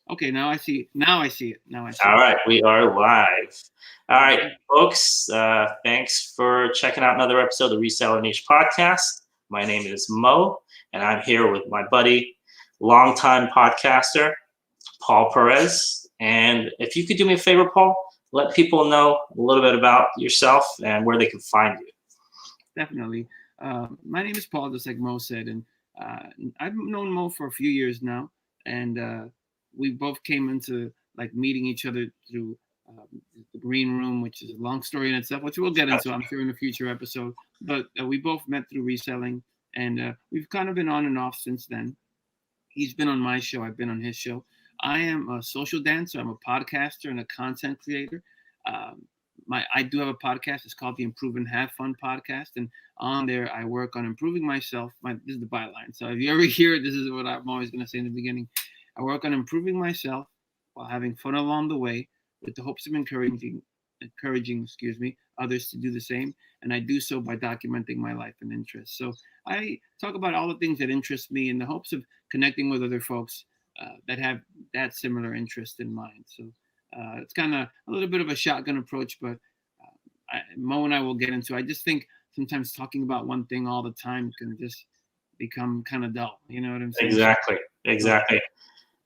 Okay, now I see it. Now I see it. Now I see All it. right, we are live. All All right, right. folks, thanks for checking out another episode of the Reseller Niche podcast. My name is Mo, and I'm here with my buddy, longtime podcaster, Paul Perez. And if you could do me a favor, Paul, let people know a little bit about yourself and where they can find you. Definitely. My name is Paul, just like Mo said, and uh, I've known Mo for a few years now, and we both came into like meeting each other through the green room, which is a long story in itself, which we'll get into, I'm sure, in a future episode. But we both met through reselling, and we've kind of been on and off since then. He's been on my show. I've been on his show. I am a social dancer. I'm a podcaster and a content creator. Um, I do have a podcast. It's called the Improve and Have Fun podcast, and on there I work on improving myself. This is the byline. So if you ever hear it, this is what I'm always going to say in the beginning. I work on improving myself while having fun along the way, with the hopes of encouraging, others to do the same. And I do so by documenting my life and interests. So I talk about all the things that interest me in the hopes of connecting with other folks that have that similar interest in mind. So it's kind of a little bit of a shotgun approach, but Mo and I will get into. I just think sometimes talking about one thing all the time can just become kind of dull. You know what I'm saying? Exactly.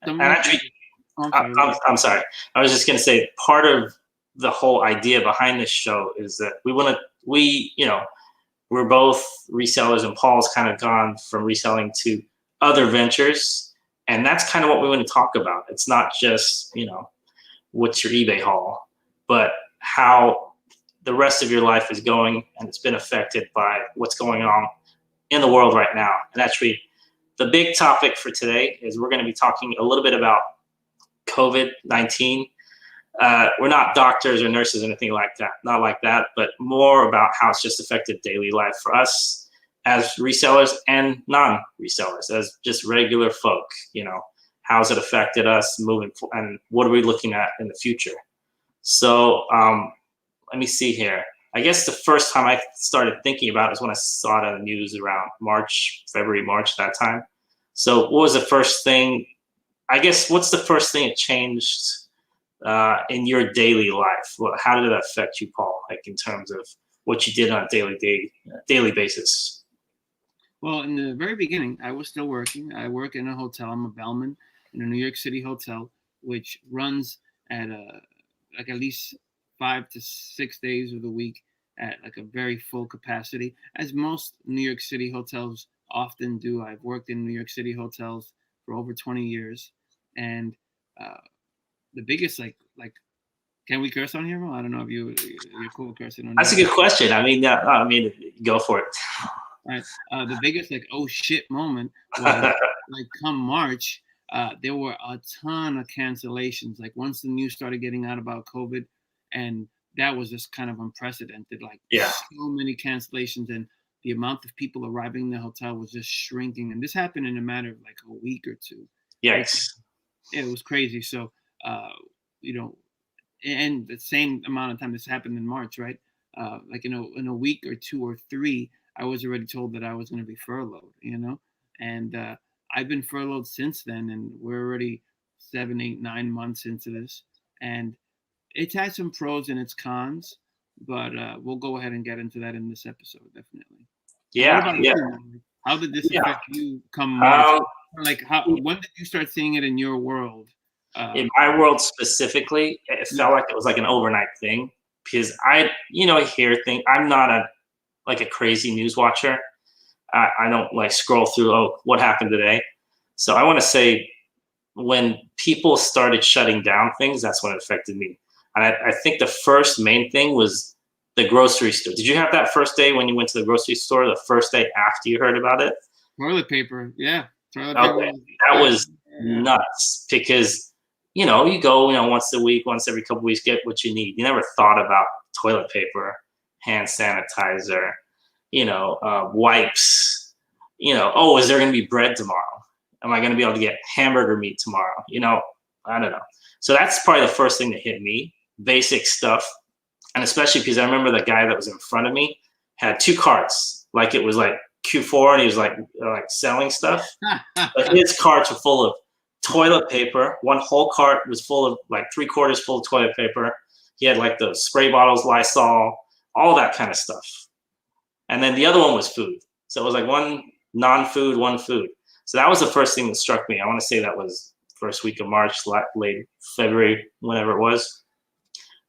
So, And actually, oh, I'm sorry. I'm sorry. I was just going to say part of the whole idea behind this show is that we're both resellers, and Paul's kind of gone from reselling to other ventures. And that's kind of what we want to talk about. It's not just, what's your eBay haul, but how the rest of your life is going, and it's been affected by what's going on in the world right now. And actually, the big topic for today is we're going to be talking a little bit about COVID-19. We're not doctors or nurses or anything like that, not like that, but more about how it's just affected daily life for us as resellers and non-resellers, as just regular folk. How's it affected us moving forward, and what are we looking at in the future? So let me see here. I guess the first time I started thinking about it was when I saw it on the news around February, March, that time. So what was the first thing? I guess what's the first thing that changed in your daily life? How did it affect you, Paul? Like in terms of what you did on a daily basis? Well, in the very beginning, I was still working. I work in a hotel. I'm a bellman in a New York City hotel, which runs at at least 5 to 6 days of the week at like a very full capacity, as most New York City hotels often do. I've worked in New York City hotels for over 20 years, and the biggest can we curse on here, Mo? I don't know if you're cool cursing on. That's a good question. I mean, go for it. Right. The biggest oh shit moment was come March, there were a ton of cancellations. Like once the news started getting out about COVID, and that was just kind of unprecedented. So many cancellations, and the amount of people arriving in the hotel was just shrinking. And this happened in a matter of like a week or two. Yes. It was crazy. So, and the same amount of time this happened in March, right? In a week or 2 or 3, I was already told that I was going to be furloughed, and I've been furloughed since then, and we're already 7, 8, 9 months into this, and it's had some pros and its cons, but we'll go ahead and get into that in this episode, definitely. Yeah. You? How did this affect you come March? When did you start seeing it in your world? In my world specifically, it felt like it was like an overnight thing, because I hear things. I'm not a crazy news watcher. I don't scroll through, what happened today. So I want to say when people started shutting down things, that's when it affected me. And I think the first main thing was the grocery store. Did you have that first day when you went to the grocery store, the first day after you heard about it? Toilet paper, yeah. That was nuts, because you go once a week, once every couple weeks, get what you need. You never thought about toilet paper, hand sanitizer, wipes. Is there going to be bread tomorrow? Am I going to be able to get hamburger meat tomorrow? I don't know. So that's probably the first thing that hit me, basic stuff. And especially because I remember the guy that was in front of me had 2 carts, like it was like Q4, and he was like selling stuff. But his carts were full of toilet paper. One whole cart was full of like 3/4 full of toilet paper. He had like the spray bottles, Lysol, all that kind of stuff. And then the other one was food. So it was like one non-food, one food. So that was the first thing that struck me. I want to say that was first week of March, late February, whenever it was.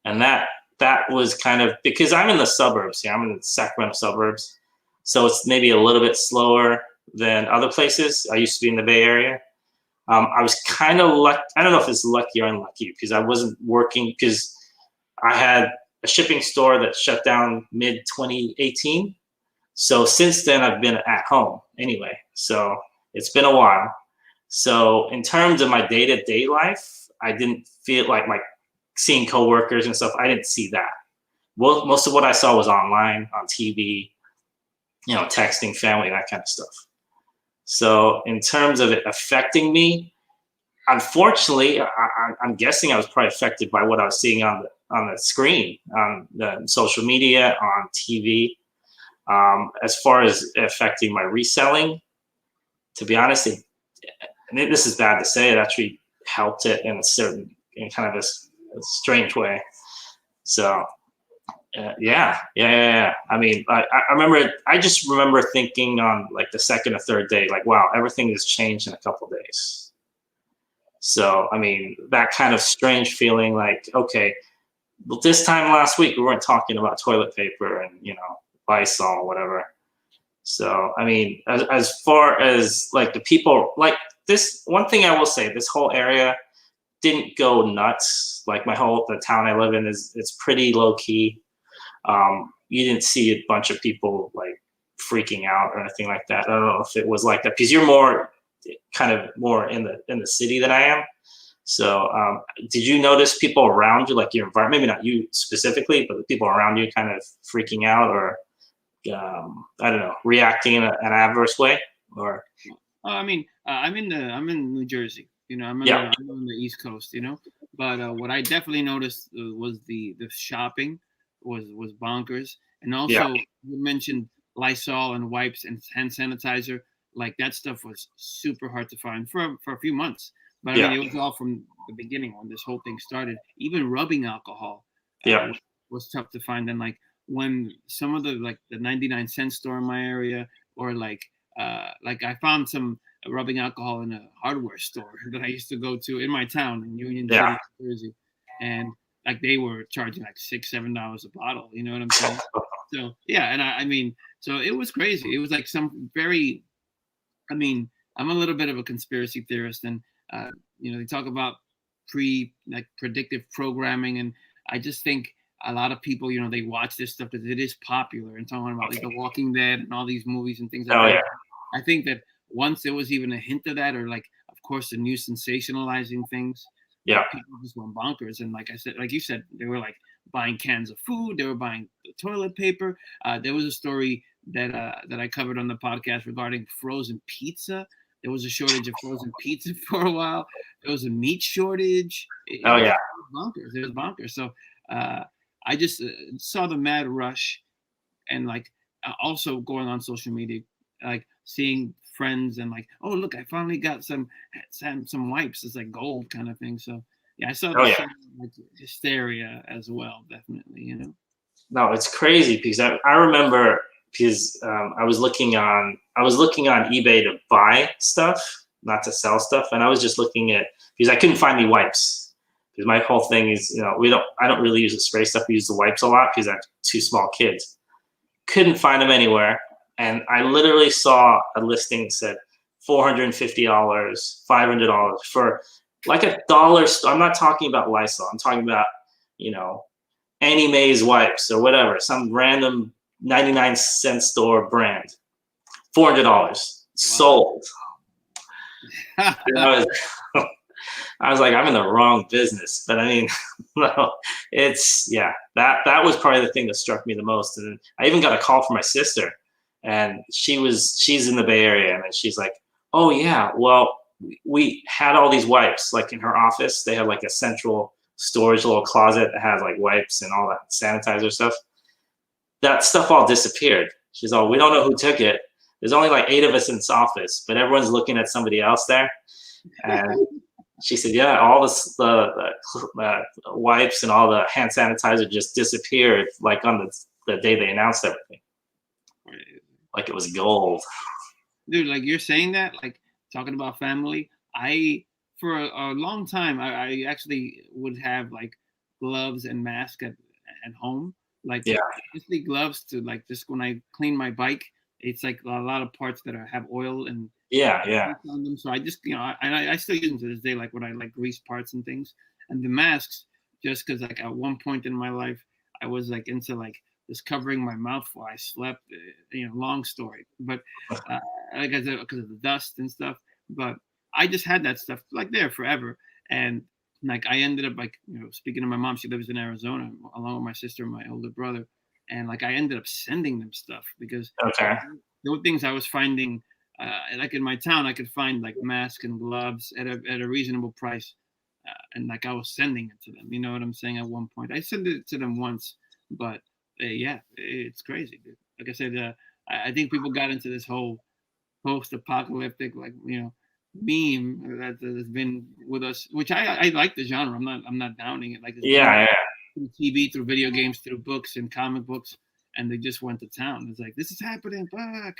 And that was kind of, because I'm in the suburbs here. I'm in the Sacramento suburbs. So it's maybe a little bit slower than other places. I used to be in the Bay Area. I was kind of lucky. I don't know if it's lucky or unlucky because I wasn't working, because I had a shipping store that shut down mid-2018. So since then, I've been at home anyway. So it's been a while. So in terms of my day-to-day life, I didn't feel like seeing coworkers and stuff. I didn't see that. Well, most of what I saw was online, on TV, texting family, that kind of stuff. So in terms of it affecting me, unfortunately, I'm guessing I was probably affected by what I was seeing on the screen, on the social media, on TV. As far as affecting my reselling, to be honest, this is bad to say, it actually helped it in kind of a strange way. So yeah. I mean, I just remember thinking on like the second or third day, like, wow, everything has changed in a couple of days. So, I mean, that kind of strange feeling like, okay, well, this time last week, we weren't talking about toilet paper and, Lysol or whatever. So, I mean, as far as like the people, like this, one thing I will say, this whole area didn't go nuts. Like the town I live in it's pretty low key. You didn't see a bunch of people like freaking out or anything like that. I don't know if it was like that because you're more in the city than I am. So did you notice people around you, like your environment, maybe not you specifically, but the people around you kind of freaking out or I don't know, reacting in an adverse way? Or I mean, I'm in New Jersey. I'm in the East Coast. But what I definitely noticed was the shopping was bonkers, and also you mentioned Lysol and wipes and hand sanitizer. Like that stuff was super hard to find for a few months. But I mean, it was all from the beginning when this whole thing started. Even rubbing alcohol was tough to find. And like when some of the 99-cent store in my area, or like I found some rubbing alcohol in a hardware store that I used to go to in my town in Union City, New Jersey, and like they were charging like $6-7 a bottle. You know what I'm saying? So yeah, and I mean, so it was crazy. It was like some very, I mean, I'm a little bit of a conspiracy theorist, and they talk about predictive programming, and I just think a lot of people, they watch this stuff because it is popular, and talking about like The Walking Dead and all these movies and things like that. I think that once there was even a hint of that, or like, of course, the new sensationalizing things, people just went bonkers. And like I said, like you said, they were like buying cans of food, they were buying the toilet paper. There was a story that I covered on the podcast regarding frozen pizza. There was a shortage of frozen pizza for a while. There was a meat shortage. It was bonkers. It was bonkers. So I just saw the mad rush, and like also going on social media, like seeing friends and like, oh look, I finally got some wipes. It's like gold kind of thing. So yeah, I saw like hysteria as well, definitely. No, it's crazy because I remember because I was looking on eBay to buy stuff, not to sell stuff, and I was just looking at, because I couldn't find any wipes. Because my whole thing is, I don't really use the spray stuff. We use the wipes a lot because I have 2 small kids. Couldn't find them anywhere. And I literally saw a listing that said $450, $500 for like a dollar store. I'm not talking about Lysol. I'm talking about, Annie Mae's wipes or whatever, some random 99-cent store brand. $400 sold. I was like, I'm in the wrong business. But I mean, no, that was probably the thing that struck me the most. And I even got a call from my sister, and she's in the Bay Area, and she's like, oh yeah, well, we had all these wipes, like in her office, they have like a central storage little closet that has like wipes and all that sanitizer stuff. That stuff all disappeared. She's all, we don't know who took it. There's only like 8 of us in this office, but everyone's looking at somebody else there. And She said, yeah, all the wipes and all the hand sanitizer just disappeared, like on the day they announced everything, like it was gold. Dude, like you're saying that, like talking about family, I for a long time I actually would have like gloves and mask at home, like Yeah, especially gloves to like just when I clean my bike. It's like a lot of parts that have oil and yeah. on them. So I just, I still use them to this day, like when I like grease parts and things. And the masks, just because like at one point in my life, I was like into like just covering my mouth while I slept. Long story, but like I said, because of the dust and stuff. But I just had that stuff like there forever, and like I ended up like speaking to my mom, she lives in Arizona along with my sister and my older brother, and like I ended up sending them stuff because Okay. there were things I was finding like in my town, I could find like masks and gloves at a reasonable price, and like I was sending it to them. You know what I'm saying? At one point, I sent it to them once, but yeah, it's crazy, dude. Like I said, I think people got into this whole post-apocalyptic, like meme that has been with us, which I like the genre. I'm not downing it. Like it's been Yeah. through TV, through video games, through books and comic books, and they just went to town. It's like this is happening, fuck,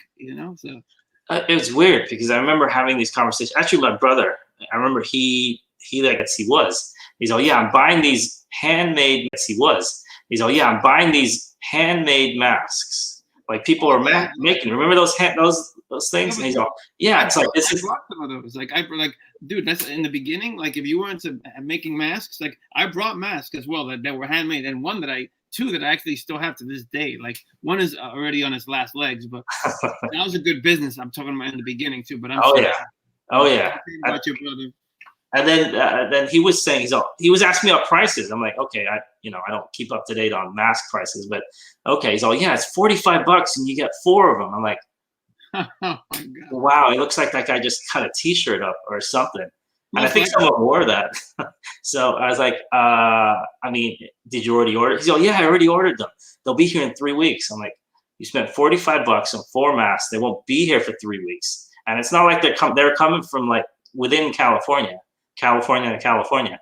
So. It was weird because I remember having these conversations. Actually, my brother, I remember he was. He's oh yeah, I'm buying these handmade. He was. He's oh yeah, I'm buying these handmade masks. Like people are making. Remember those things? And he's all yeah. It's like this I is. brought some of those. Dude, that's in the beginning. Like if you were into making masks, like I brought masks as well that were handmade, and two that I actually still have to this day. Like one is already on its last legs, but that was a good business. I'm talking about in the beginning too. But I'm Oh sorry. yeah. Oh yeah. About your brother. And then he was saying he was asking me about prices. I'm like, okay, I don't keep up to date on mask prices, but okay. He's all yeah, it's $45 and you get 4 of them. I'm like, Oh my God. wow, it looks like that guy just cut a T-shirt up or something. And I think likely. someone wore that. So I was like, I mean, did you already order? He's like, yeah, I already ordered them. They'll be here in 3 weeks. I'm like, you spent $45 on 4 masks. They won't be here for 3 weeks. And it's not like they're coming from like within California to California.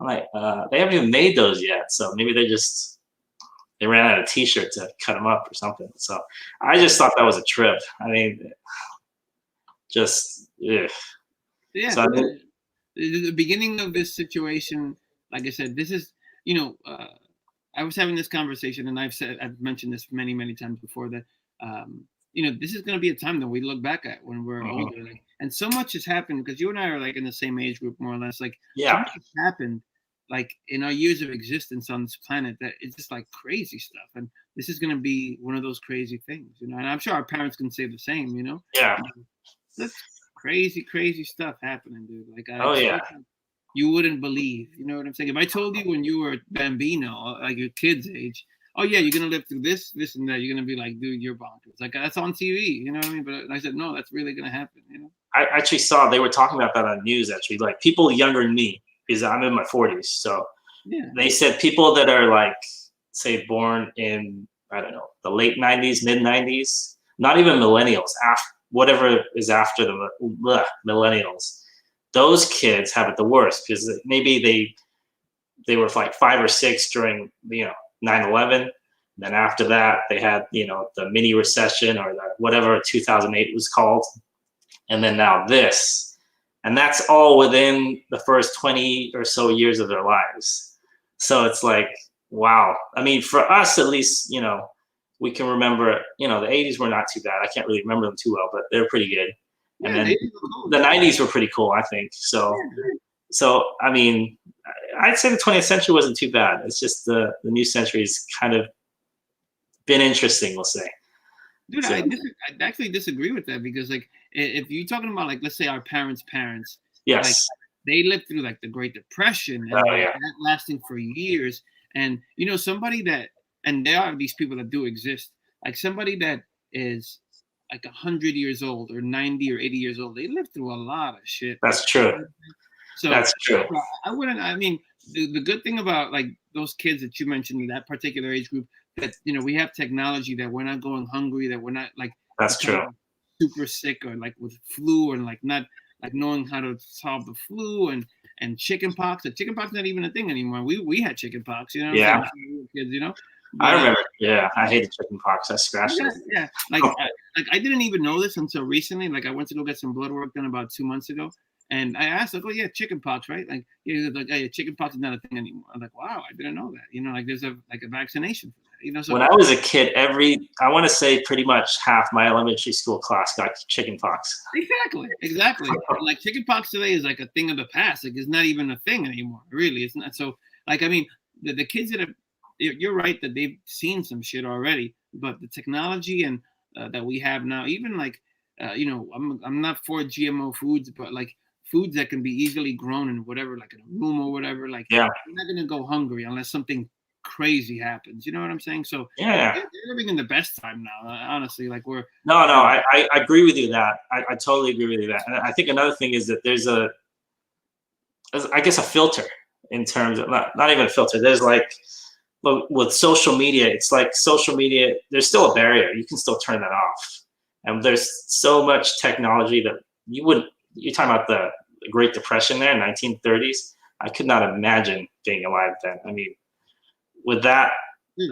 I'm like, they haven't even made those yet. So maybe they ran out of T-shirt to cut them up or something. So I just thought that was a trip. I mean, just, ugh. Yeah. So The beginning of this situation, like I said, this is, I was having this conversation, and I've mentioned this many, many times before that, this is going to be a time that we look back at when we're older, and so much has happened because you and I are like in the same age group, more or less. Like, so much has happened, like in our years of existence on this planet, that it's just like crazy stuff, and this is going to be one of those crazy things, And I'm sure our parents can say the same, Yeah. That's crazy stuff happening, dude. Like, yeah. You wouldn't believe. You know what I'm saying? If I told you when you were a bambino, like your kid's age, oh yeah, you're gonna live through this, and that, you're gonna be like, dude, you're bonkers. Like that's on TV. You know what I mean? But I said, no, that's really gonna happen. I actually saw they were talking about that on news. Actually, like people younger than me, because I'm in my 40s. So yeah, they said people that are like, say, born in I don't know the late 90s, mid 90s, not even millennials, whatever is after the millennials. Those kids have it the worst because maybe they were like 5 or 6 during 9/11. Then after that they had the mini recession or whatever 2008 was called, and then now this, and that's all within the first 20 or so years of their lives. So it's like, wow. I mean, for us at least, we can remember, the 80s were not too bad. I can't really remember them too well, but they're pretty good. And then the 90s were pretty cool, I think. So I mean, I'd say the 20th century wasn't too bad. It's just the new century's kind of been interesting, we'll say. Dude, I actually disagree with that because, like, if you're talking about, like, let's say our parents, yes, like, they lived through like the Great Depression and that lasting for years, and somebody that, and there are these people that do exist, like somebody that is like 100 years old or 90 or 80 years old, they lived through a lot of shit. That's true. So that's true. I mean, the good thing about like those kids that you mentioned in that particular age group, that we have technology, that we're not going hungry, that we're not like that's true, super sick or like with flu or like not like knowing how to solve the flu and chicken pox. The chicken pox not even a thing anymore. We had chicken pox, you know what I'm saying? When we were kids, you know. I But remember. Yeah, I hated chicken pox. I scratched yeah, it. yeah. I didn't even know this until recently. Like I went to go get some blood work done about 2 months ago, and I asked, like, "Oh yeah, chicken pox, right?" Like, yeah, like, yeah, chicken pox is not a thing anymore. I'm like, "Wow, I didn't know that." You know, like there's a vaccination for that. You know, so When I was a kid, I want to say pretty much half my elementary school class got chicken pox. exactly. And, like chicken pox today is like a thing of the past. Like it's not even a thing anymore. Really, it's not. So like I mean, the kids that have, you're right that they've seen some shit already, but the technology and that we have now, even like you know, I'm not for GMO foods, but like foods that can be easily grown in whatever, like in a room or whatever, like Yeah. you're not gonna go hungry unless something crazy happens. You know what I'm saying? So Yeah. they're living in the best time now. Honestly, like we're No, I agree with you that. I totally agree with you that. And I think another thing is that there's I guess a filter in terms of not even a filter. There's like with social media, it's like social media, there's still a barrier. You can still turn that off. And there's so much technology that you're talking about the Great Depression there, 1930s. I could not imagine being alive then. I mean, with that,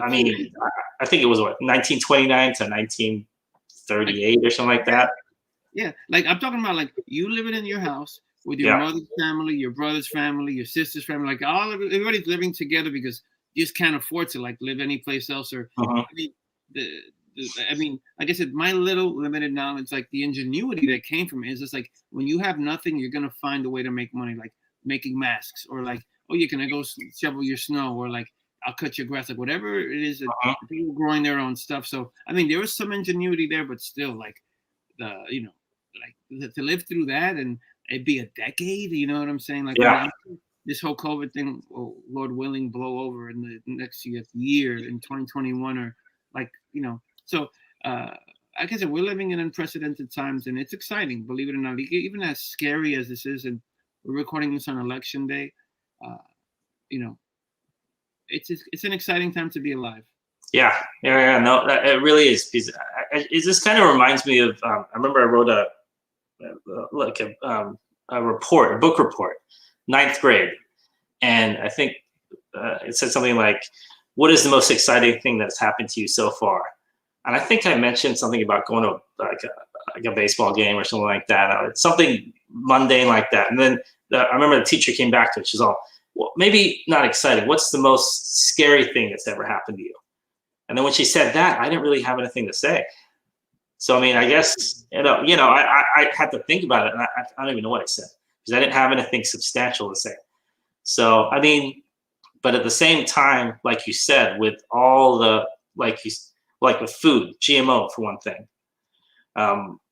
I mean, I think it was what, 1929 to 1938 or something like that. Yeah, like I'm talking about like you living in your house with your Yeah. mother's family, your brother's family, your sister's family, like everybody's living together because you just can't afford to like live anyplace else. Or Uh-huh. I mean, I mean, like I said, my little limited knowledge, like the ingenuity that came from it is just like when you have nothing, you're gonna find a way to make money, like making masks, or like, oh, you can go shovel your snow, or like I'll cut your grass, like whatever it is that Uh-huh. people growing their own stuff. So I mean, there was some ingenuity there, but still, like you know, like to live through that and it'd be a decade. You know what I'm saying? Like Yeah. this whole COVID thing, oh, Lord willing, blow over in the next year in 2021, or like you know. So like I said, we're living in unprecedented times, and it's exciting. Believe it or not, even as scary as this is, and we're recording this on election day. Uh, you know, it's an exciting time to be alive. Yeah. No, it really is. Because it just kind of reminds me of. I remember I wrote a report, a book report, ninth grade, and I think it said something like, "What is the most exciting thing that's happened to you so far?" And I think I mentioned something about going to like a baseball game or something like that, something mundane like that. And then I remember the teacher came back to it. She's all, well, maybe not exciting. What's the most scary thing that's ever happened to you? And then when she said that, I didn't really have anything to say. So I mean, I guess I had to think about it, and I don't even know what I said because I didn't have anything substantial to say. So I mean, but at the same time, like you said, with all the like with food, GMO for one thing,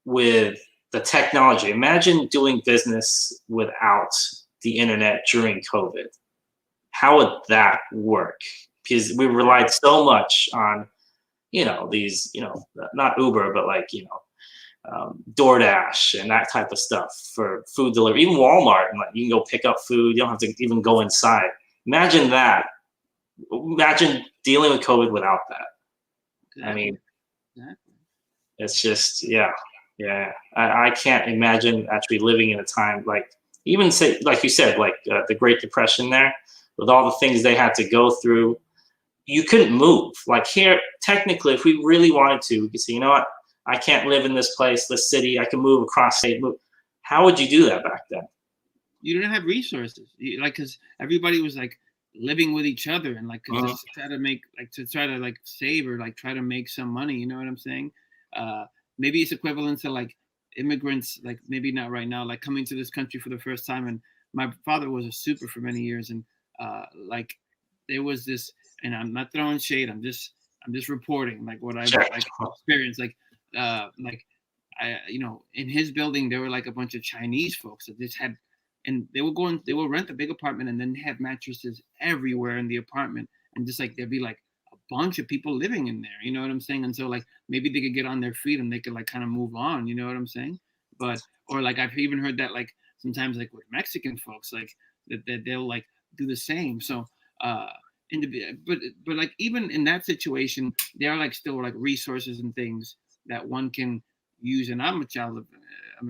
with the technology. Imagine doing business without the internet during COVID. How would that work? Because we relied so much on, these, not Uber, but like, DoorDash and that type of stuff for food delivery. Even Walmart, and like you can go pick up food. You don't have to even go inside. Imagine that. Imagine dealing with COVID without that. Exactly. I mean, it's just, yeah. I can't imagine actually living in a time like, even say, like you said, like the Great Depression there, with all the things they had to go through. You couldn't move. Like here, technically, if we really wanted to, we could say, you know what, I can't live in this place, this city. I can move across state. Move. How would you do that back then? You didn't have resources, because everybody was like living with each other and like just to try to make like save or like try to make some money. You know what I'm saying? Maybe it's equivalent to like immigrants, like maybe not right now, like coming to this country for the first time. And my father was a super for many years, and like there was this, and I'm not throwing shade. I'm just reporting like what I've like experienced. Like I, in his building there were like a bunch of Chinese folks that just had, and they will rent a big apartment and then have mattresses everywhere in the apartment, and just like there'd be like a bunch of people living in there. You know what I'm saying? And so like maybe they could get on their feet and they could like kind of move on. You know what I'm saying? But or like I've even heard that like sometimes like with Mexican folks like that they'll like do the same. So but like even in that situation, there are like still like resources and things that one can use. And I'm a child of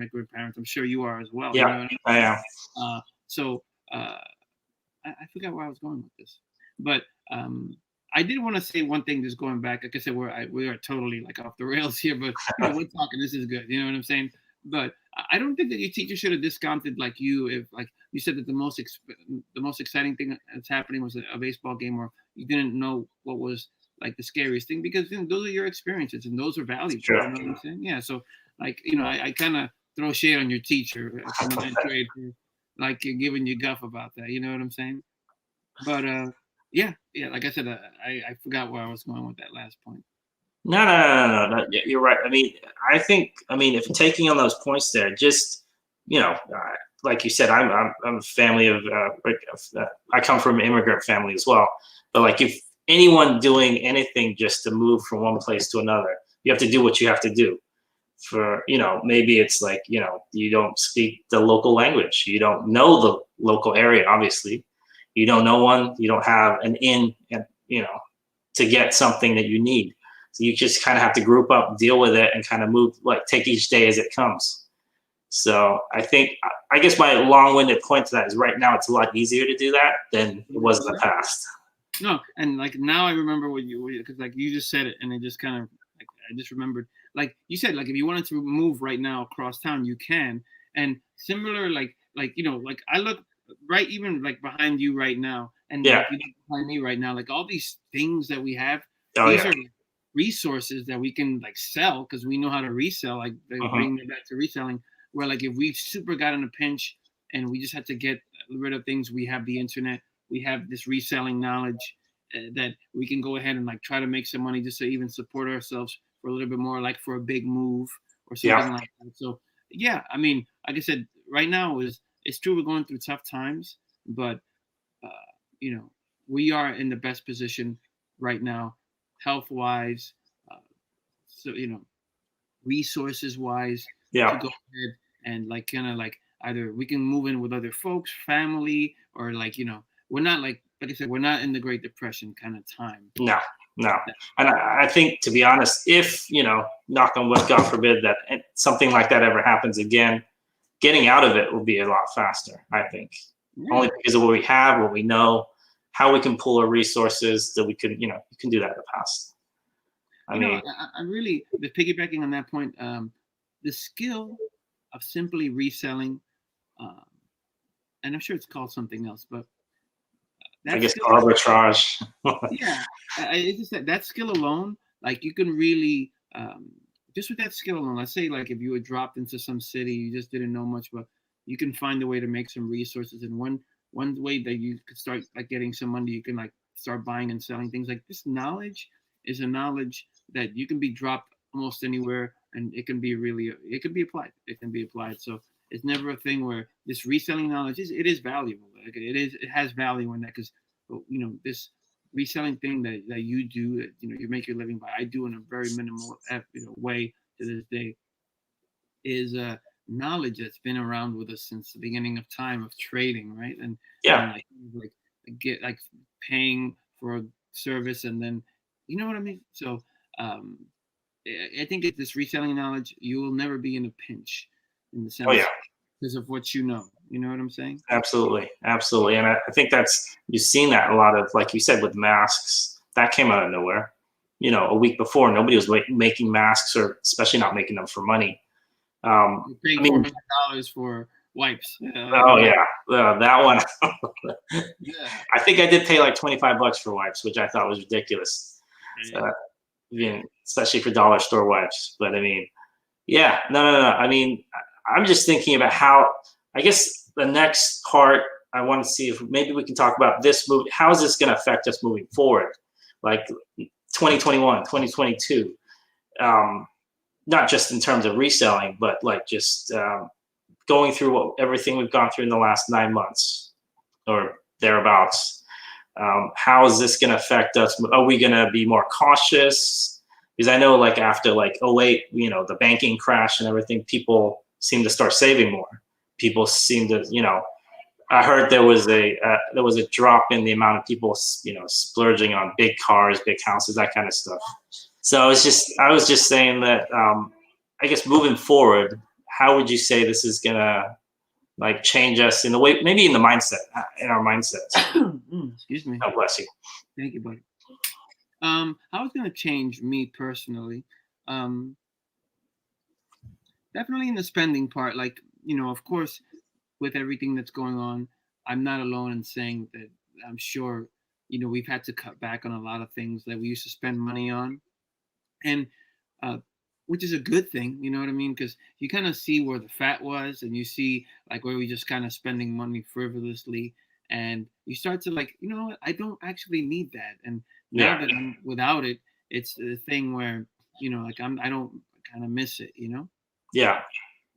a good parent. I'm sure you are as well. Yeah, you know what I am. So I forgot where I was going with this, but I did want to say one thing. Just going back, like I said, we are totally like off the rails here, but we're talking. This is good. You know what I'm saying? But I don't think that your teacher should have discounted like you if like you said that the most exciting thing that's happening was a baseball game, or you didn't know what was like the scariest thing, because those are your experiences and those are valuable. Sure. You know what I'm saying? Yeah. So like I kind of throw shade on your teacher from the ninth grade for like giving you guff about that. You know what I'm saying? But yeah, like I said, I forgot where I was going with that last point. No. You're right. I mean, if you're taking on those points there, just like you said, I'm a family of I come from an immigrant family as well. But like, if anyone doing anything just to move from one place to another, you have to do what you have to do. For maybe it's like you don't speak the local language, you don't know the local area, obviously, you don't know one, you don't have an in, and to get something that you need. So you just kind of have to group up, deal with it, and kind of move, like take each day as it comes. So I guess my long-winded point to that is right now it's a lot easier to do that than it was in the past. No, and like now I remember what because like you just said it, and it just kind of like I just remembered. Like you said, like if you wanted to move right now across town, you can. And similar, like I look right even like behind you right now, and Yeah. like you look behind me right now, like all these things that we have, Oh, these yeah. are resources that we can like sell because we know how to resell. Like bring it back to reselling, where like if we super got in a pinch and we just had to get rid of things, we have the internet, we have this reselling knowledge that we can go ahead and like try to make some money just to even support ourselves for a little bit more, like for a big move or something like that. So yeah, I mean, like I said, right now it's true we're going through tough times, but we are in the best position right now, health wise, so resources wise, to go ahead and like kind of like either we can move in with other folks, family, or like we're not like I said, we're not in the Great Depression kind of time. No. And I think, to be honest, if, knock on wood, God forbid, that something like that ever happens again, getting out of it will be a lot faster, I think. Yeah. Only because of what we have, what we know, how we can pull our resources that we could, you can do that in the past. I really, piggybacking on that point, the skill of simply reselling, and I'm sure it's called something else, but I guess arbitrage. Yeah, it's just that skill alone, like you can really, just with that skill alone, let's say like if you were dropped into some city, you just didn't know much, but you can find a way to make some resources. And one way that you could start like getting some money, you can like start buying and selling things. Like this knowledge is a knowledge that you can be dropped almost anywhere, and it can be applied. It can be applied. So it's never a thing where this reselling knowledge is valuable. Like it has value in that, because this reselling thing that you do, that you make your living by, I do in a very minimal way to this day, is knowledge that's been around with us since the beginning of time of trading, right? And like get like paying for a service, and then you know what I mean. So I think it's this reselling knowledge. You will never be in a pinch in the sense because of what you know. You know what I'm saying? Absolutely. And I think you've seen that a lot of, like you said, with masks. That came out of nowhere. A week before, nobody was making masks, or especially not making them for money. You're paying $400 for wipes. That one. Yeah. I think I did pay like $25 for wipes, which I thought was ridiculous. Especially for dollar store wipes. But I mean, no. I mean, I'm just thinking about how, I guess the next part, I want to see if maybe we can talk about this movie. How is this going to affect us moving forward? Like 2021, 2022. Not just in terms of reselling, but like just going through everything we've gone through in the last 9 months or thereabouts. How is this going to affect us? Are we going to be more cautious? Because I know like after like 2008, the banking crash and everything, people seem to start saving more. People seem to, I heard there was a drop in the amount of people, splurging on big cars, big houses, that kind of stuff. So I was just saying that, I guess moving forward, how would you say this is gonna like change us in the way, maybe in the mindset, in our mindsets? Excuse me. God bless you. Thank you, buddy. How it's going to change me personally? Um, Definitely in the spending part. Like, of course, with everything that's going on, I'm not alone in saying that I'm sure, we've had to cut back on a lot of things that we used to spend money on. And uh, which is a good thing, you know what I mean? Because you kind of see where the fat was, and you see like where we just kind of spending money frivolously, and you start to like, what, I don't actually need that. And now Yeah. that I'm without it, it's the thing where like I don't kind of miss it, Yeah.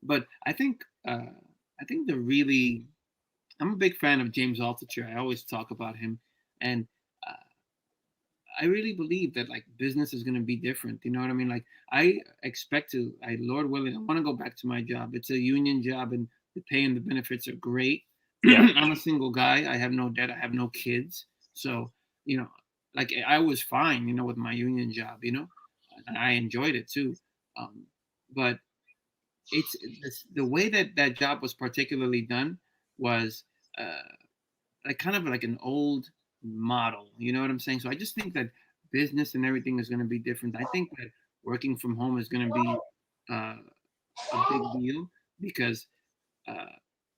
But I think the really I'm a big fan of James Altucher. I always talk about him, and uh, I really believe that like business is going to be different. You know what I mean? Like I expect to, Lord willing, I want to go back to my job. It's a union job, and the pay and the benefits are great. Yeah. I'm a single guy. I have no debt. I have no kids. So like I was fine, with my union job. And I enjoyed it too. But it's the way that that job was particularly done was like kind of like an old model. You know what I'm saying? So I just think that business and everything is going to be different. I think that working from home is going to be uh, a big deal because uh,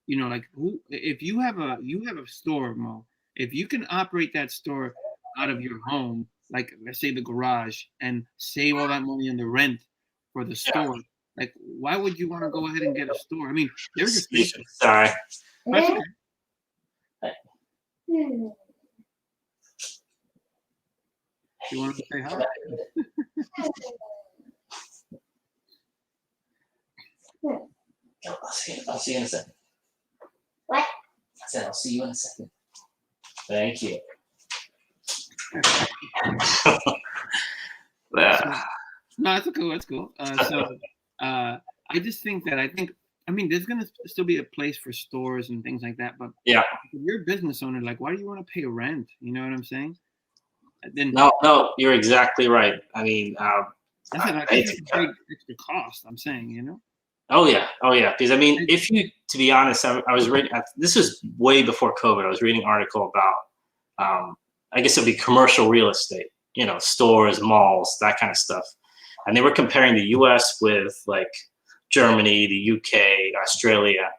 like who if you have a store, Mo, if you can operate that store out of your home, like let's say the garage, and save all that money on the rent for the store, like why would you want to go ahead and get a store? I mean, there's a station. Sorry. That's okay. You want to say hi? I'll see you in a second. What? I said I'll see you in a second. Thank you. No, that's cool. That's cool. I just think that I mean, there's gonna still be a place for stores and things like that, but Yeah. if you're a business owner, like, why do you want to pay rent? You know what I'm saying? Then No, you're exactly right. I mean, that's it. I think it's a big extra cost. I'm saying, Oh yeah. Because I mean, if you, to be honest, I was reading. This was way before COVID. I was reading an article about, I guess it'd be commercial real estate. Stores, malls, that kind of stuff, and they were comparing the U.S. with like Germany, the U.K., Australia,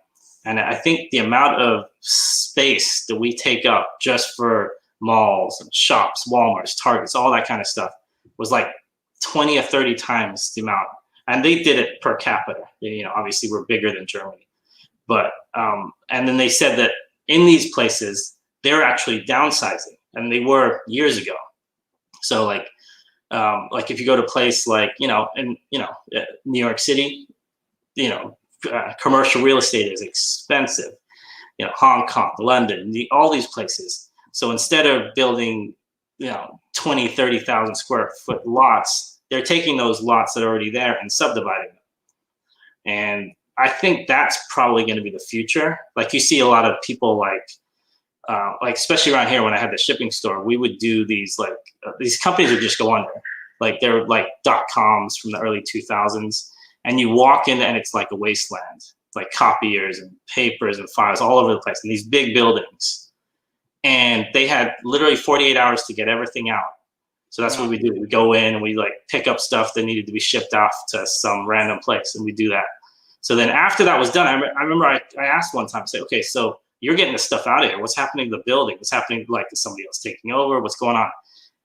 and I think the amount of space that we take up just for malls and shops, Walmarts, Targets, all that kind of stuff was like 20 or 30 times the amount. And they did it per capita. Obviously we're bigger than Germany. But, and then they said that in these places, they're actually downsizing, and they were years ago. So like if you go to a place like, in, New York City, commercial real estate is expensive, Hong Kong, London, all these places. So instead of building, 20, 30,000 square foot lots, they're taking those lots that are already there and subdividing them. And I think that's probably going to be the future. Like you see a lot of people like especially around here when I had the shipping store, we would do these these companies would just go under. Like they're like .coms from the early 2000s. And you walk in and it's like a wasteland, like copiers and papers and files all over the place in these big buildings. And they had literally 48 hours to get everything out. So that's what we do. We go in and we like pick up stuff that needed to be shipped off to some random place, and we do that. So then after that was done, I remember I asked one time, say, okay, so you're getting this stuff out of here. What's happening to the building? What's happening? Like, is somebody else taking over? What's going on?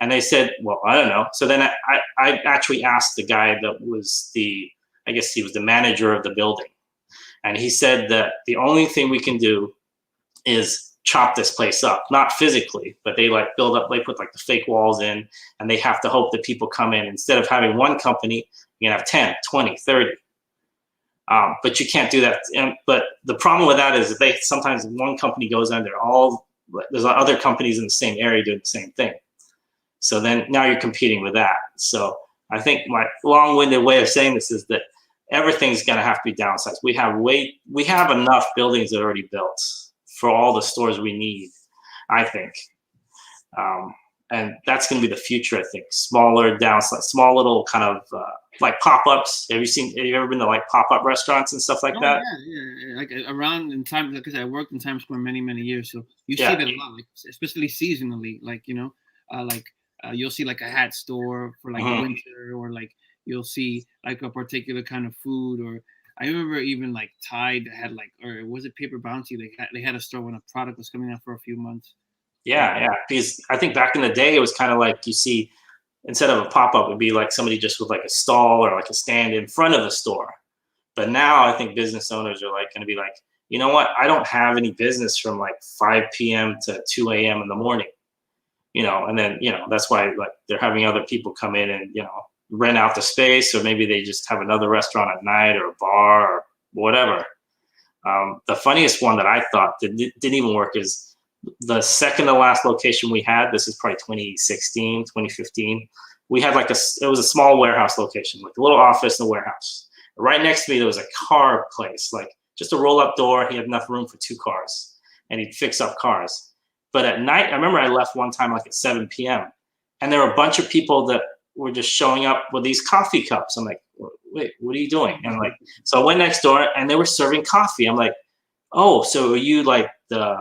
And they said, well, I don't know. So then I actually asked the guy that was I guess he was the manager of the building. And he said that the only thing we can do is chop this place up, not physically, but they like build up, they put like the fake walls in, and they have to hope that people come in. Instead of having one company, you can have 10, 20, 30. But you can't do that. But the problem with that is that sometimes one company goes under, there's other companies in the same area doing the same thing. So then now you're competing with that. So I think my long-winded way of saying this is that everything's going to have to be downsized. We have enough buildings that are already built for all the stores we need, I think. And that's going to be the future, I think. Smaller small little kind of like pop-ups. Have you ever been to like pop-up restaurants and stuff like that? Yeah. Like around in time, because I worked in Times Square many years, so you see Yeah. that a lot, like especially seasonally. Like you'll see like a hat store for like winter, or like you'll see like a particular kind of food. Or I remember even like Tide had like, or was it Paper Bounty? They had a store when a product was coming out for a few months. Yeah. Because I think back in the day, it was kind of like you see, instead of a pop-up, it'd be like somebody just with like a stall or like a stand in front of the store. But now I think business owners are like going to be like, you know what? I don't have any business from like 5 p.m. to 2 a.m. in the morning, and then, that's why like they're having other people come in and, rent out the space, or maybe they just have another restaurant at night or a bar or whatever. The funniest one that I thought that didn't even work is the second to last location we had. This is probably 2016, 2015. We had it was a small warehouse location, like a little office and a warehouse. Right next to me, there was a car place, like just a roll-up door. He had enough room for 2 cars, and he'd fix up cars. But at night, I remember I left one time like at 7 p.m. and there were a bunch of people that were just showing up with these coffee cups. I'm like, wait, what are you doing? And so I went next door and they were serving coffee. I'm like, oh, so are you like a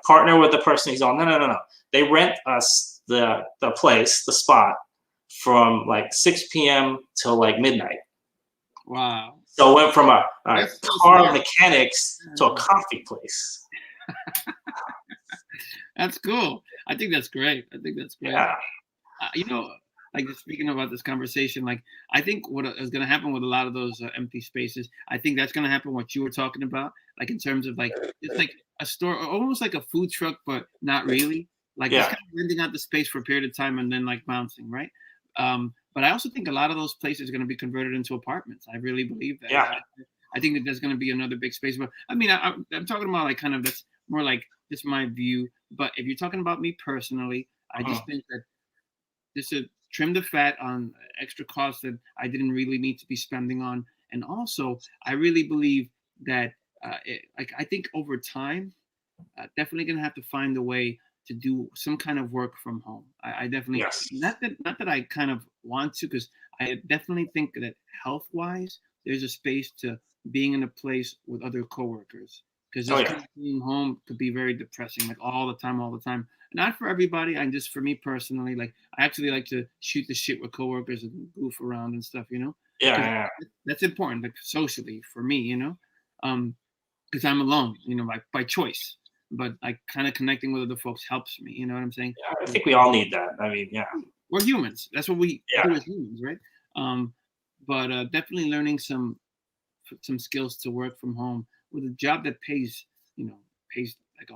partner with the person? He's all, no. They rent us the place, the spot, from like 6 p.m. till like midnight. Wow. So it went from a car mechanics to a coffee place. That's cool. I think that's great. Yeah. Like speaking about this conversation, like I think what is going to happen with a lot of those empty spaces, I think that's going to happen what you were talking about, like in terms of like it's like a store, almost like a food truck, but not really. Like it's kind of renting out the space for a period of time and then like bouncing, right? But I also think a lot of those places are going to be converted into apartments. I really believe that. Yeah. I think that there's going to be another big space. But I mean, I'm talking about like kind of that's more like just my view. But if you're talking about me personally, I just think that just to trim the fat on extra costs that I didn't really need to be spending on. And also, I really believe that I think over time, definitely going to have to find a way to do some kind of work from home. I definitely, not that I kind of want to, because I definitely think that health-wise, there's a space to being in a place with other coworkers. Because being home could be very depressing, like all the time. Not for everybody, and just for me personally. Like I actually like to shoot the shit with coworkers and goof around and stuff, Yeah. That's important, like socially for me, because I'm alone, by choice. But like kind of connecting with other folks helps me. You know what I'm saying? Yeah, I think we all need that. I mean, yeah. We're humans. That's what we do as humans, right? But definitely learning some skills to work from home with a job that pays like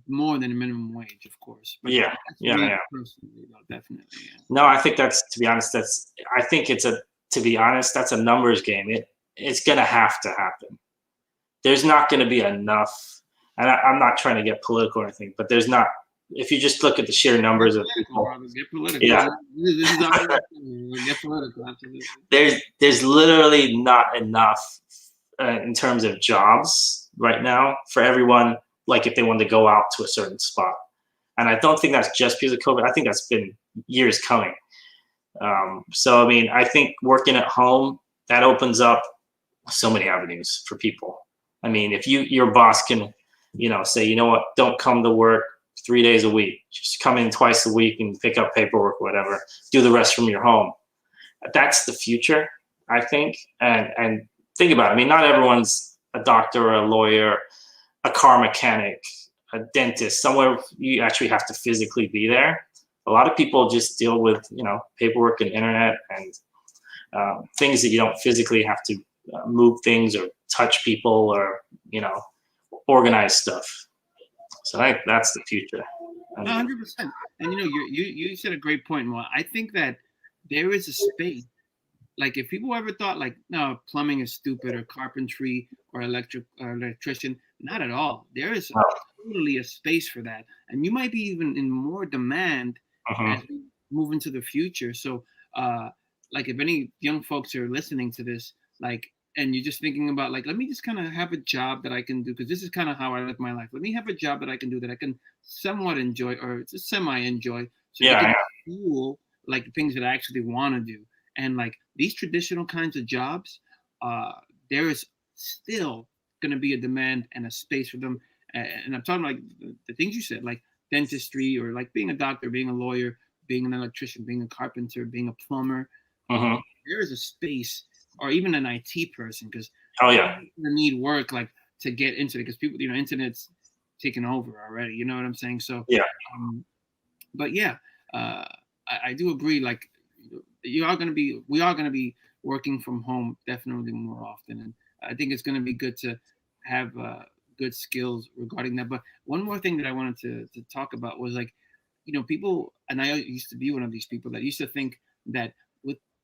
more than a minimum wage, of course. But yeah. Personally, though, definitely. Yeah. No, I think to be honest, that's a numbers game. It's gonna have to happen. There's not gonna be enough, and I'm not trying to get political or anything, but there's not. If you just look at the sheer numbers of people, get political. Yeah. This is get political. Absolutely. There's literally not enough in terms of jobs right now for everyone. Like if they wanted to go out to a certain spot, and I don't think that's just because of COVID. I think that's been years coming. So I mean, I think working at home, that opens up so many avenues for people. I mean, if your boss can, say, you know what, don't come to work 3 days a week, just come in twice a week and pick up paperwork, whatever, do the rest from your home. That's the future, I think. And think about it. I mean, not everyone's a doctor or a lawyer, a car mechanic, a dentist, somewhere you actually have to physically be there. A lot of people just deal with, paperwork and internet and things that you don't physically have to move things or touch people or, organize stuff. So I think that's the future. 100%. And you said a great point. Well, I think that there is a space. Like if people ever thought like, no, plumbing is stupid or carpentry or electrician, not at all. There is totally a space for that. And you might be even in more demand as we move into the future. So like if any young folks are listening to this, like, and you're just thinking about like, let me just kind of have a job that I can do, because this is kind of how I live my life. Let me have a job that I can do that I can somewhat enjoy or just semi-enjoy. so they can fuel like the things that I actually want to do. And like these traditional kinds of jobs, there is still going to be a demand and a space for them. And I'm talking like the things you said, like dentistry or like being a doctor, being a lawyer, being an electrician, being a carpenter, being a plumber. There is a space, or even an IT person, because need work like to get into it, because people, internet's taken over already. You know what I'm saying? So but yeah, I do agree. Like we are going to be working from home definitely more often, and I think it's going to be good to have good skills regarding that. But one more thing that I wanted to talk about was like, people, and I used to be one of these people that used to think that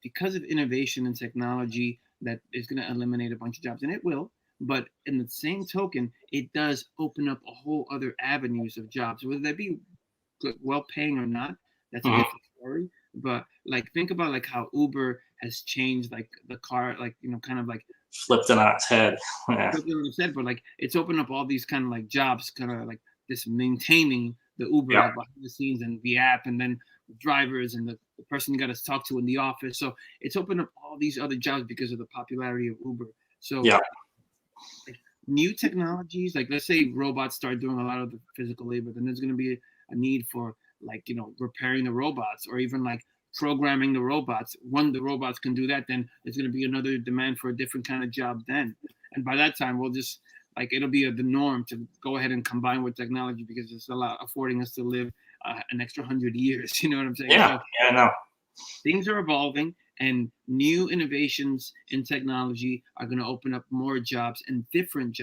because of innovation and technology that is going to eliminate a bunch of jobs, and it will. But in the same token, it does open up a whole other avenues of jobs, whether they be good, well paying or not. That's a different story. But like, think about like how Uber has changed like the car, like, kind of like flipped it on its head. But like it's opened up all these kind of like jobs, kind of like this maintaining the Uber like, behind the scenes and the app, and then drivers and the person you got to talk to in the office. So it's opened up all these other jobs because of the popularity of Uber. So like, new technologies, like let's say robots start doing a lot of the physical labor, then there's going to be a need for like, repairing the robots, or even like programming the robots. When the robots can do that, then there's going to be another demand for a different kind of job then. And by that time, we'll just like, it'll be the norm to go ahead and combine with technology, because it's affording us to live an extra 100 years. You know what I'm saying? Yeah, I know. Things are evolving, and new innovations in technology are going to open up more jobs in different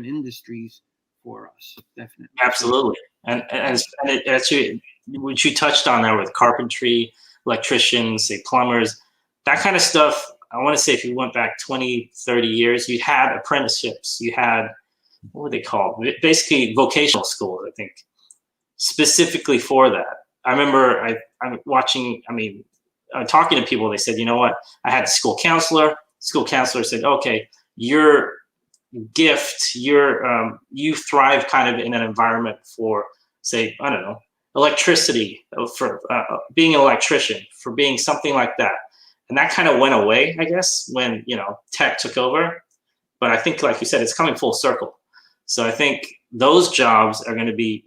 industries for us. Definitely. Absolutely. And actually, what you touched on there with carpentry, electricians, say plumbers, that kind of stuff. I want to say if you went back 20, 30 years, you had apprenticeships. You had, what were they called? Basically vocational schools, I think, specifically for that. I remember I'm watching, talking to people, they said, you know what? I had a school counselor. School counselor said, okay, your gift, you thrive kind of in an environment for, say, I don't know, electricity, for being an electrician, for being something like that. And that kind of went away, I guess, when, tech took over. But I think, like you said, it's coming full circle. So I think those jobs are going to be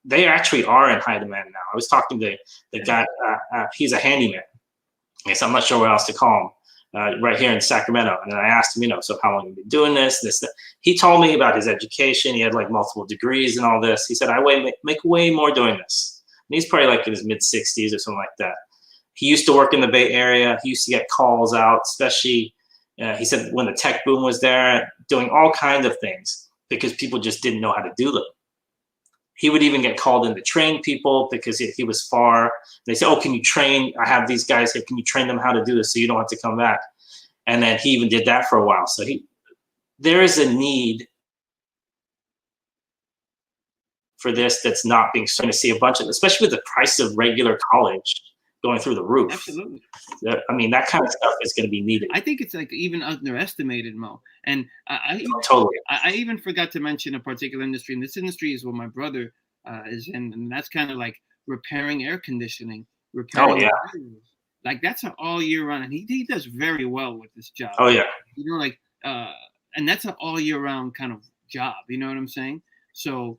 they actually are in high demand now. I was talking to the guy, he's a handyman. I guess I'm not sure what else to call him, right here in Sacramento. And then I asked him, so how long have you been doing this, that. He told me about his education. He had like multiple degrees and all this. He said, I make way more doing this. And he's probably like in his mid 60s or something like that. He used to work in the Bay Area. He used to get calls out, especially, he said, when the tech boom was there, doing all kinds of things because people just didn't know how to do them. He would even get called in to train people because he was far. They say, oh, can you train? I have these guys here. Can you train them how to do this so you don't have to come back? And then he even did that for a while. So there is a need for this that's not being starting to see a bunch of, especially with the price of regular college going through the roof. Absolutely. That kind of stuff is going to be needed. I think it's like even underestimated, Mo. And I even forgot to mention a particular industry, and this industry is what my brother is in, and that's kind of like repairing air conditioning, repairing radios. Like that's an all year round, and he does very well with this job. Oh yeah. And that's an all year round kind of job. You know what I'm saying? So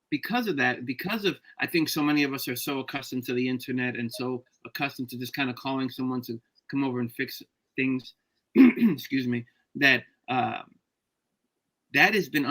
because of I think so many of us are so accustomed to the internet and so accustomed to just kind of calling someone to come over and fix things, excuse me, that has been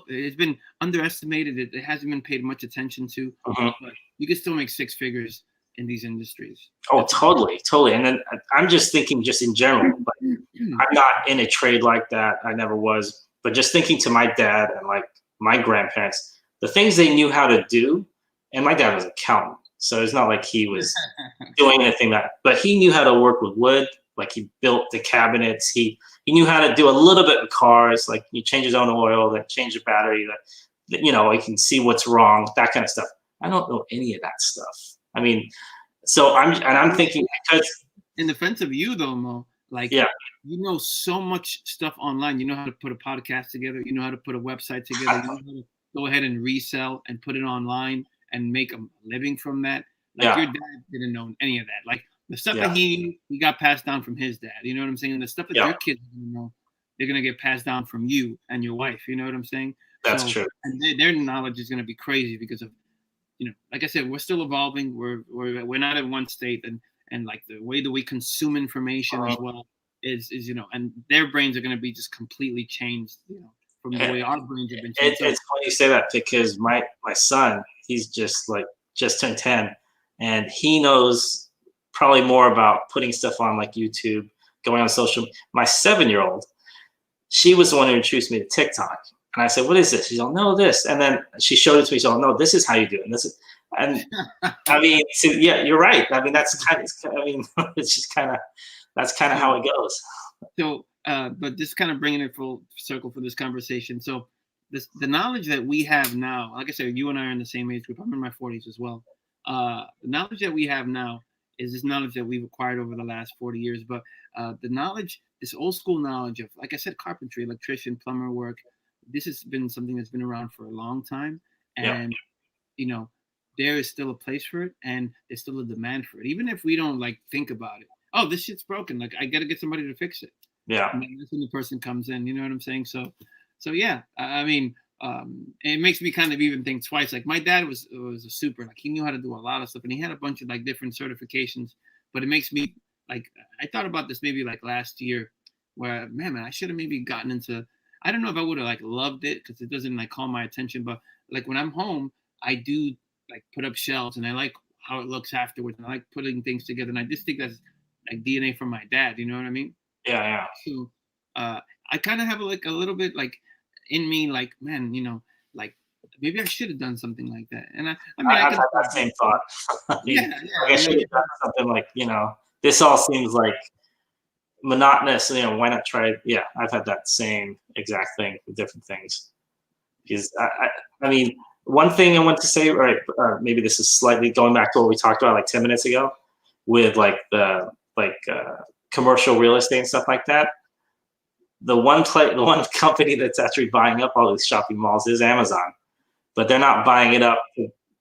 it's been underestimated. It hasn't been paid much attention to. But you can still make six figures in these industries. Oh, totally. And then I'm just thinking, just in general, but I'm not in a trade like that. I never was. But just thinking to my dad and like my grandparents, the things they knew how to do, and my dad was an accountant, so it's not like he was doing anything but he knew how to work with wood. Like he built the cabinets. He knew how to do a little bit with cars. Like you change his own oil, then change the battery. That he can see what's wrong. That kind of stuff. I don't know any of that stuff. So I'm thinking, because in defense of you though, Mo, like you know so much stuff online. You know how to put a podcast together. You know how to put a website together. You know how to go ahead and resell and put it online and make a living from that. Like your dad didn't know any of that. Like the stuff that he got passed down from his dad. You know what I'm saying? The stuff that your kids don't know, they're gonna get passed down from you and your wife. You know what I'm saying? That's true. And their knowledge is gonna be crazy because of, like I said, we're still evolving. We're not in one state, and like the way that we consume information as well is and their brains are gonna be just completely changed, from the way our brains have been changed. It's funny you say that because my son, he's just turned 10, and he knows probably more about putting stuff on like YouTube, going on social. My 7-year-old, she was the one who introduced me to TikTok. And I said, what is this? She's like, no, this. And then she showed it to me. She's like, no, this is how you do it. And I mean, so, yeah, you're right. I mean, that's kind of, it's just that's kind of how it goes. So, but just kind of bringing it full circle for this conversation. So the knowledge that we have now, like I said, you and I are in the same age group. I'm in my 40s as well. The knowledge that we have now is this knowledge that we've acquired over the last 40 years. But the knowledge, this old school knowledge of, like I said, carpentry, electrician, plumber work, this has been something that's been around for a long time. And, there is still a place for it, and there's still a demand for it. Even if we don't think about it. Oh, this shit's broken. Like, I got to get somebody to fix it. Yeah. And that's when the person comes in. You know what I'm saying? So yeah, I mean, it makes me kind of even think twice. Like, my dad was a super, like, he knew how to do a lot of stuff, and he had a bunch of different certifications. But it makes me I thought about this maybe last year, where man, I should have maybe gotten into. I don't know if I would have loved it because it doesn't call my attention. But when I'm home, I do put up shelves, and I like how it looks afterwards, and I like putting things together. And I just think that's DNA from my dad. You know what I mean? Yeah. So I kind of have a little bit in me, man, maybe I should have done something like that. And I I've had that same thought. I should have done something this all seems monotonous. Why not try? Yeah, I've had that same exact thing with different things. Because I mean, one thing I want to say, right, or maybe this is slightly going back to what we talked about 10 minutes ago, with the commercial real estate and stuff like that. The one company that's actually buying up all these shopping malls is Amazon, but they're not buying it up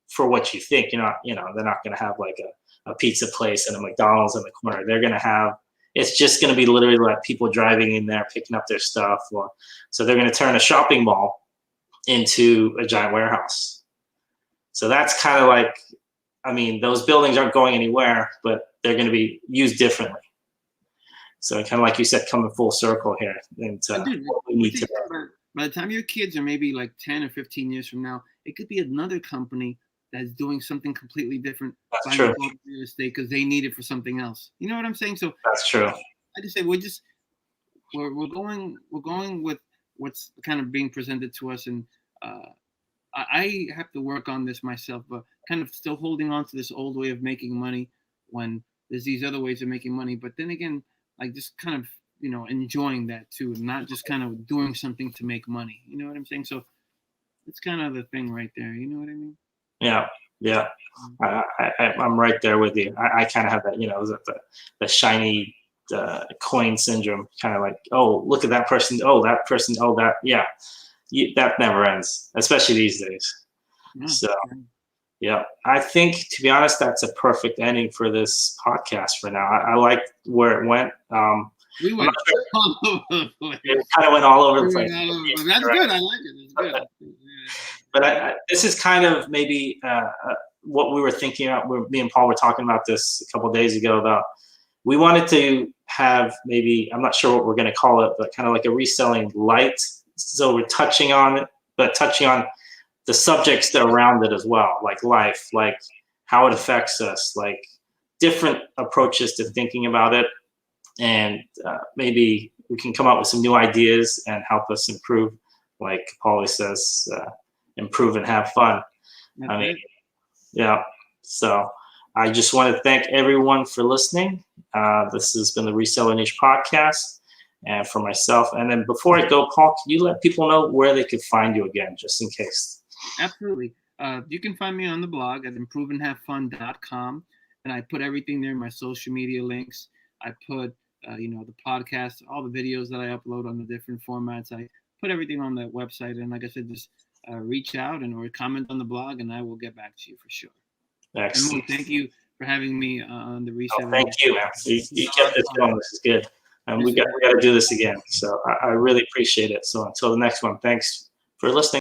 for what you think. They're not going to have a pizza place and a McDonald's in the corner. They're going to have, it's just going to be literally people driving in there, picking up their stuff. So they're going to turn a shopping mall into a giant warehouse. So that's kind of those buildings aren't going anywhere, but they're going to be used differently. So kind of like you said, coming full circle here. And what we need to. By the time your kids are maybe 10 or 15 years from now, it could be another company that's doing something completely different. That's true. Real estate because they need it for something else. You know what I'm saying? So that's true. I just say we're going with what's kind of being presented to us, and I have to work on this myself, but kind of still holding on to this old way of making money when there's these other ways of making money. But then again, just kind of, enjoying that too, and not just kind of doing something to make money. You know what I'm saying? So it's kind of the thing right there. You know what I mean? Yeah. I'm right there with you. I kind of have that, the shiny coin syndrome, kind of oh, look at that person. Oh, that person. Oh, that. Yeah. That never ends, especially these days. Yeah. So, yeah, I think, to be honest, that's a perfect ending for this podcast for now. I like where it went. We went all over the place. It kind of went all over the place. That's good. I like it. It's good. But this is kind of maybe what we were thinking about. Me and Paul were talking about this a couple of days ago about we wanted to have maybe, I'm not sure what we're going to call it, but kind of a reselling light. So we're touching on it, but touching on the subjects that are around it as well, like life, how it affects us, different approaches to thinking about it. And maybe we can come up with some new ideas and help us improve, like Paulie says, improve and have fun. Yeah. So I just want to thank everyone for listening. This has been the Reseller Niche podcast, and for myself. And then before I go, Paul, can you let people know where they could find you again, just in case? Absolutely. You can find me on the blog at improveandhavefun.com, and I put everything there, my social media links. I put, the podcast, all the videos that I upload on the different formats. I put everything on the website. And like I said, just reach out or comment on the blog, and I will get back to you for sure. Excellent. And Mo, thank you for having me on the Reseller. Oh, thank you, man. You kept this going. This is good. And we got to do this again. So I really appreciate it. So until the next one, thanks for listening.